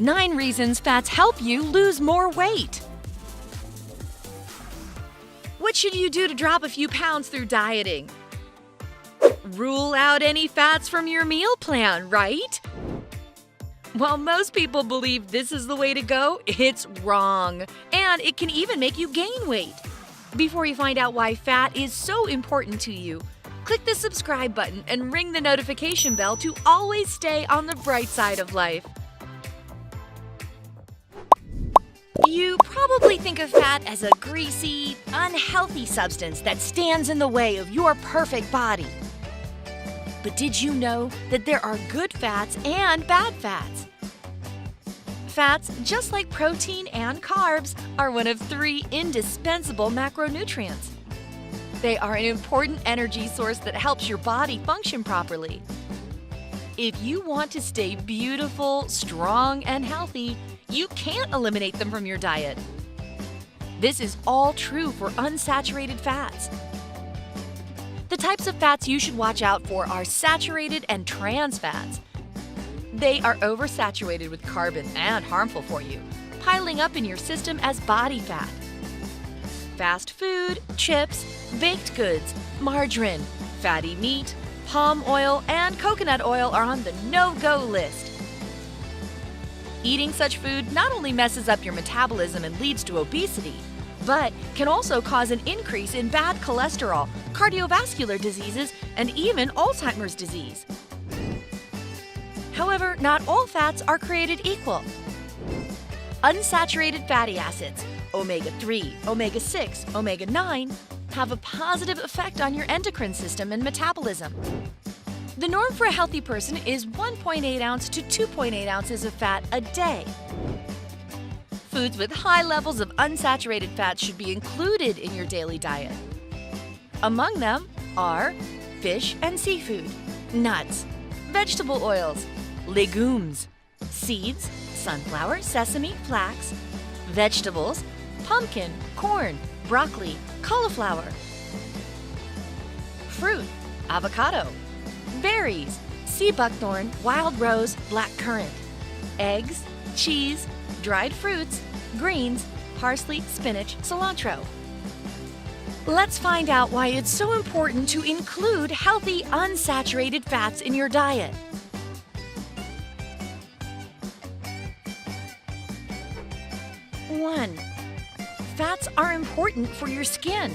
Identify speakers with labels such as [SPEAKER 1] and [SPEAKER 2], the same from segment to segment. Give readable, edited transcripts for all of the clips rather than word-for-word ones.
[SPEAKER 1] 9 reasons fats help you lose more weight. What should you do to drop a few pounds through dieting? Rule out any fats from your meal plan, right? While most people believe this is the way to go, it's wrong. And it can even make you gain weight. Before you find out why fat is so important to you, click the subscribe button and ring the notification bell to always stay on the bright side of life. You probably think of fat as a greasy, unhealthy substance that stands in the way of your perfect body. But did you know that there are good fats and bad fats? Fats, just like protein and carbs, are one of 3 indispensable macronutrients. They are an important energy source that helps your body function properly. If you want to stay beautiful, strong, and healthy, you can't eliminate them from your diet. This is all true for unsaturated fats. The types of fats you should watch out for are saturated and trans fats. They are oversaturated with carbon and harmful for you, piling up in your system as body fat. Fast food, chips, baked goods, margarine, fatty meat, palm oil, and coconut oil are on the no-go list. Eating such food not only messes up your metabolism and leads to obesity, but can also cause an increase in bad cholesterol, cardiovascular diseases, and even Alzheimer's disease. However, not all fats are created equal. Unsaturated fatty acids, omega-3, omega-6, omega-9, have a positive effect on your endocrine system and metabolism. The norm for a healthy person is 1.8 ounce to 2.8 ounces of fat a day. Foods with high levels of unsaturated fat should be included in your daily diet. Among them are fish and seafood, nuts, vegetable oils, legumes, seeds, sunflower, sesame, flax, vegetables, pumpkin, corn, broccoli, cauliflower, fruit, avocado, berries, sea buckthorn, wild rose, black currant, eggs, cheese, dried fruits, greens, parsley, spinach, cilantro. Let's find out why it's so important to include healthy, unsaturated fats in your diet. One, fats are important for your skin.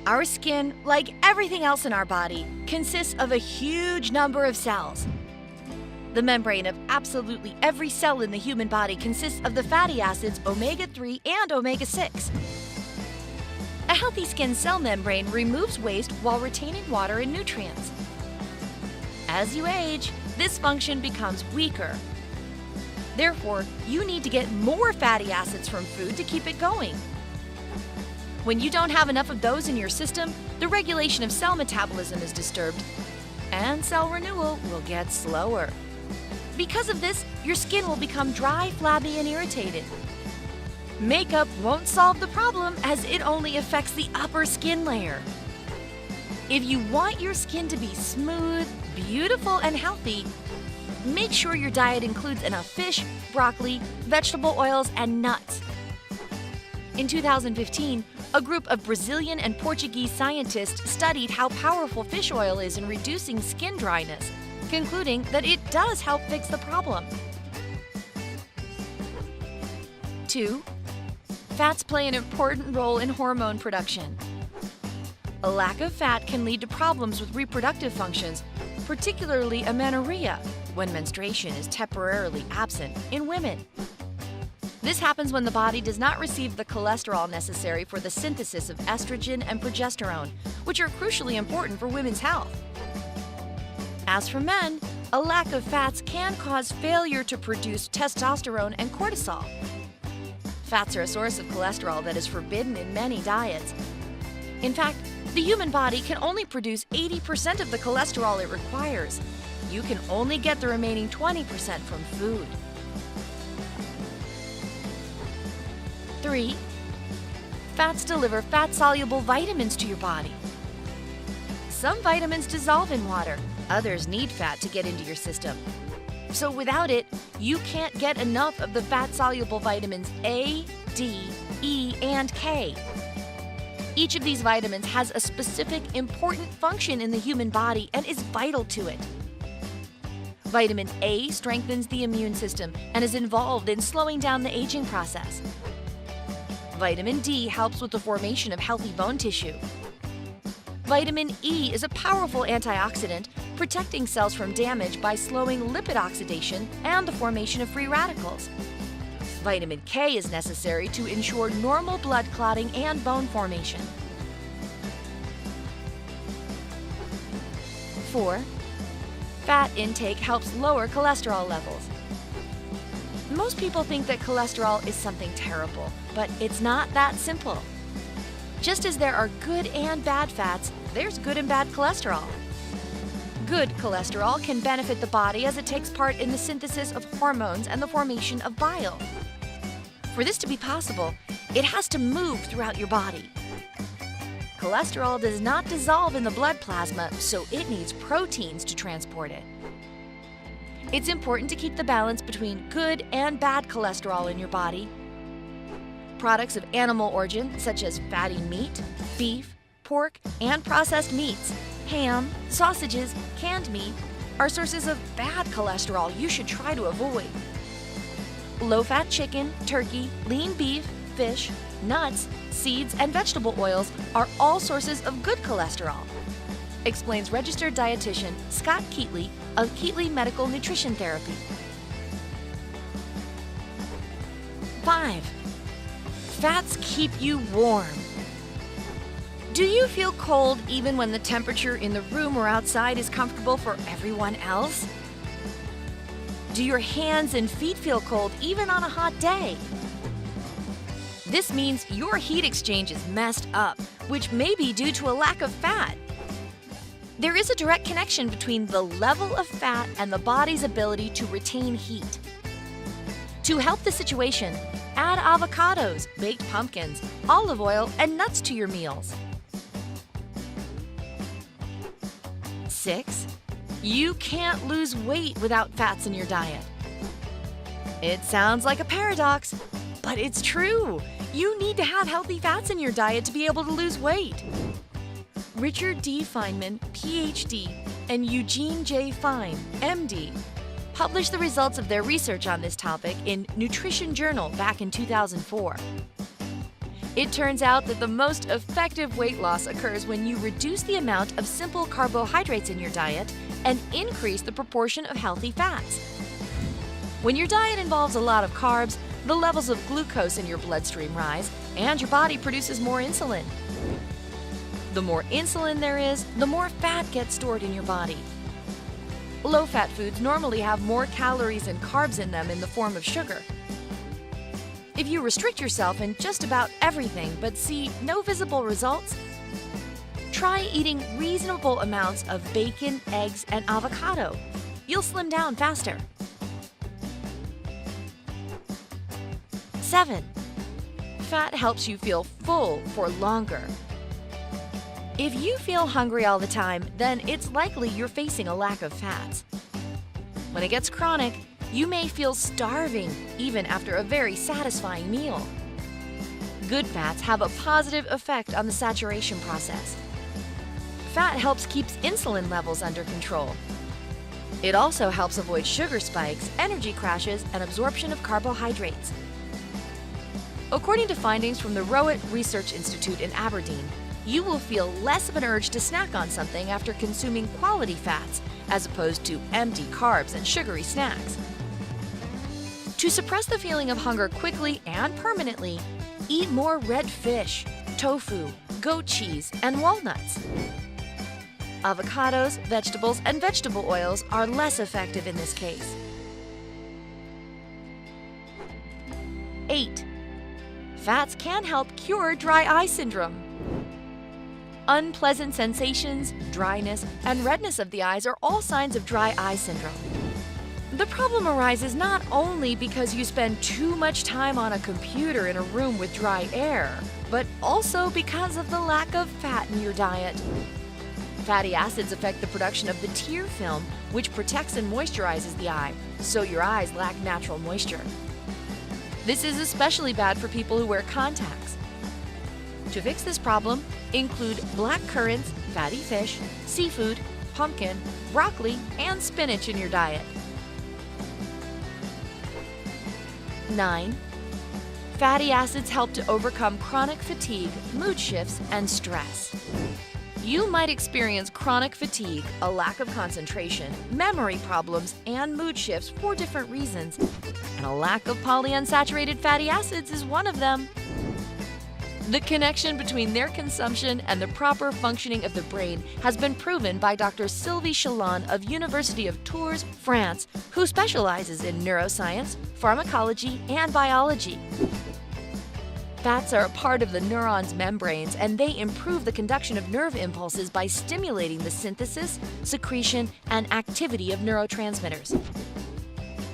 [SPEAKER 1] Our skin, like everything else in our body, consists of a huge number of cells. The membrane of absolutely every cell in the human body consists of the fatty acids omega-3 and omega-6. A healthy skin cell membrane removes waste while retaining water and nutrients. As you age, this function becomes weaker. Therefore, you need to get more fatty acids from food to keep it going. When you don't have enough of those in your system, the regulation of cell metabolism is disturbed, and cell renewal will get slower. Because of this, your skin will become dry, flabby, and irritated. Makeup won't solve the problem as it only affects the upper skin layer. If you want your skin to be smooth, beautiful, and healthy, make sure your diet includes enough fish, broccoli, vegetable oils, and nuts. In 2015, a group of Brazilian and Portuguese scientists studied how powerful fish oil is in reducing skin dryness, concluding that it does help fix the problem. 2. Fats play an important role in hormone production. A lack of fat can lead to problems with reproductive functions, particularly amenorrhea, when menstruation is temporarily absent in women. This happens when the body does not receive the cholesterol necessary for the synthesis of estrogen and progesterone, which are crucially important for women's health. As for men, a lack of fats can cause failure to produce testosterone and cortisol. Fats are a source of cholesterol that is forbidden in many diets. In fact, the human body can only produce 80% of the cholesterol it requires. You can only get the remaining 20% from food. 3. Fats deliver fat-soluble vitamins to your body. Some vitamins dissolve in water. Others need fat to get into your system. So without it, you can't get enough of the fat-soluble vitamins A, D, E, and K. Each of these vitamins has a specific important function in the human body and is vital to it. Vitamin A strengthens the immune system and is involved in slowing down the aging process. Vitamin D helps with the formation of healthy bone tissue. Vitamin E is a powerful antioxidant, protecting cells from damage by slowing lipid oxidation and the formation of free radicals. Vitamin K is necessary to ensure normal blood clotting and bone formation. 4. Fat intake helps lower cholesterol levels. Most people think that cholesterol is something terrible, but it's not that simple. Just as there are good and bad fats, there's good and bad cholesterol. Good cholesterol can benefit the body as it takes part in the synthesis of hormones and the formation of bile. For this to be possible, it has to move throughout your body. Cholesterol does not dissolve in the blood plasma, so it needs proteins to transport it. It's important to keep the balance between good and bad cholesterol in your body. Products of animal origin, such as fatty meat, beef, pork, and processed meats, ham, sausages, canned meat, are sources of bad cholesterol you should try to avoid. Low-fat chicken, turkey, lean beef, fish, nuts, seeds, and vegetable oils are all sources of good cholesterol, explains registered dietitian Scott Keatley of Keatley Medical Nutrition Therapy. 5. Fats keep you warm. Do you feel cold even when the temperature in the room or outside is comfortable for everyone else? Do your hands and feet feel cold even on a hot day? This means your heat exchange is messed up, which may be due to a lack of fat. There is a direct connection between the level of fat and the body's ability to retain heat. To help the situation, add avocados, baked pumpkins, olive oil, and nuts to your meals. 6. You can't lose weight without fats in your diet. It sounds like a paradox, but it's true. You need to have healthy fats in your diet to be able to lose weight. Richard D. Feynman, Ph.D., and Eugene J. Fine, M.D., published the results of their research on this topic in Nutrition Journal back in 2004. It turns out that the most effective weight loss occurs when you reduce the amount of simple carbohydrates in your diet and increase the proportion of healthy fats. When your diet involves a lot of carbs, the levels of glucose in your bloodstream rise, and your body produces more insulin. The more insulin there is, the more fat gets stored in your body. Low-fat foods normally have more calories and carbs in them in the form of sugar. If you restrict yourself in just about everything but see no visible results, try eating reasonable amounts of bacon, eggs, and avocado. You'll slim down faster. 7. Fat helps you feel full for longer. If you feel hungry all the time, then it's likely you're facing a lack of fats. When it gets chronic, you may feel starving even after a very satisfying meal. Good fats have a positive effect on the saturation process. Fat helps keep insulin levels under control. It also helps avoid sugar spikes, energy crashes, and absorption of carbohydrates. According to findings from the Rowett Research Institute in Aberdeen, you will feel less of an urge to snack on something after consuming quality fats, as opposed to empty carbs and sugary snacks. To suppress the feeling of hunger quickly and permanently, eat more red fish, tofu, goat cheese, and walnuts. Avocados, vegetables, and vegetable oils are less effective in this case. 8. Fats can help cure dry eye syndrome. Unpleasant sensations, dryness, and redness of the eyes are all signs of dry eye syndrome. The problem arises not only because you spend too much time on a computer in a room with dry air, but also because of the lack of fat in your diet. Fatty acids affect the production of the tear film, which protects and moisturizes the eye, so your eyes lack natural moisture. This is especially bad for people who wear contacts. To fix this problem, include black currants, fatty fish, seafood, pumpkin, broccoli, and spinach in your diet. 9. Fatty acids help to overcome chronic fatigue, mood shifts, and stress. You might experience chronic fatigue, a lack of concentration, memory problems, and mood shifts for different reasons, and a lack of polyunsaturated fatty acids is one of them. The connection between their consumption and the proper functioning of the brain has been proven by Dr. Sylvie Chalon of University of Tours, France, who specializes in neuroscience, pharmacology, and biology. Fats are a part of the neuron's membranes, and they improve the conduction of nerve impulses by stimulating the synthesis, secretion, and activity of neurotransmitters.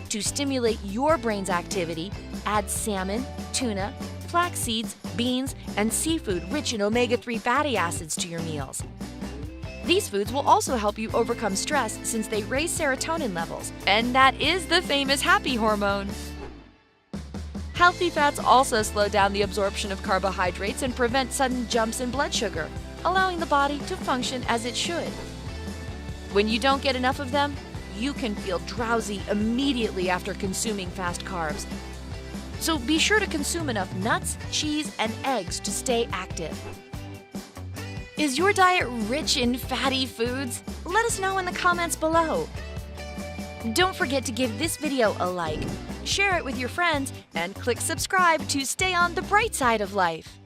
[SPEAKER 1] To stimulate your brain's activity, add salmon, tuna, flax seeds, beans, and seafood rich in omega-3 fatty acids to your meals. These foods will also help you overcome stress since they raise serotonin levels, and that is the famous happy hormone. Healthy fats also slow down the absorption of carbohydrates and prevent sudden jumps in blood sugar, allowing the body to function as it should. When you don't get enough of them, you can feel drowsy immediately after consuming fast carbs. So be sure to consume enough nuts, cheese, and eggs to stay active. Is your diet rich in fatty foods? Let us know in the comments below. Don't forget to give this video a like, share it with your friends, and click subscribe to stay on the bright side of life.